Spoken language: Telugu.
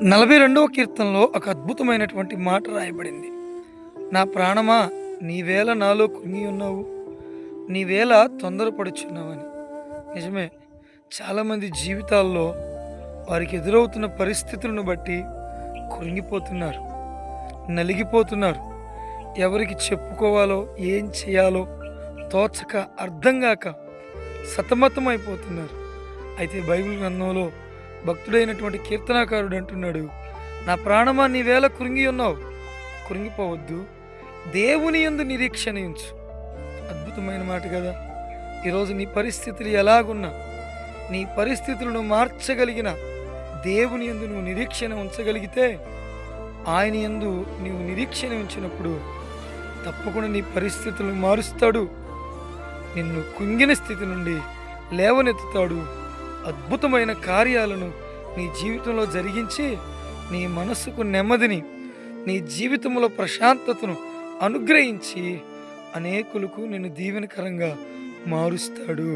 42వ కీర్తనలో ఒక అద్భుతమైనటువంటి మాట రాయబడింది. నా ప్రాణమా, నీవేళ నాలో కృంగి ఉన్నావు, నీవేళ తొందరపడుచున్నావని. నిజమే. చాలామంది జీవితాల్లో వారికి ఎదురవుతున్న పరిస్థితులను బట్టి కృంగిపోతున్నారు, నలిగిపోతున్నారు. ఎవరికి చెప్పుకోవాలో, ఏం చేయాలో తోచక, అర్థం గాక సతమతమైపోతున్నారు. అయితే బైబిల్ గ్రంథంలో భక్తుడైనటువంటి కీర్తనాకారుడు అంటున్నాడు, నా ప్రాణమా నీవేళ కృంగి ఉన్నావు, కృంగిపోవద్దు, దేవుని యందు నిరీక్షణ ఉంచు. అద్భుతమైన మాట కదా. ఈరోజు నీ పరిస్థితులు ఎలాగున్నా, నీ పరిస్థితులను మార్చగలిగిన దేవుని యందు నువ్వు నిరీక్షణ ఉంచగలిగితే, ఆయన యందు నీవు నిరీక్షణ ఉంచినప్పుడు తప్పకుండా నీ పరిస్థితులను మారుస్తాడు. నిన్ను కుంగిన స్థితి నుండి లేవనెత్తుతాడు. అద్భుతమైన కార్యాలను నీ జీవితంలో జరిగించి నీ మనసుకు నెమ్మదిని, నీ జీవితంలో ప్రశాంతతను అనుగ్రహించి అనేకులకు నిన్ను దీవెనకరంగా మారుస్తాడు.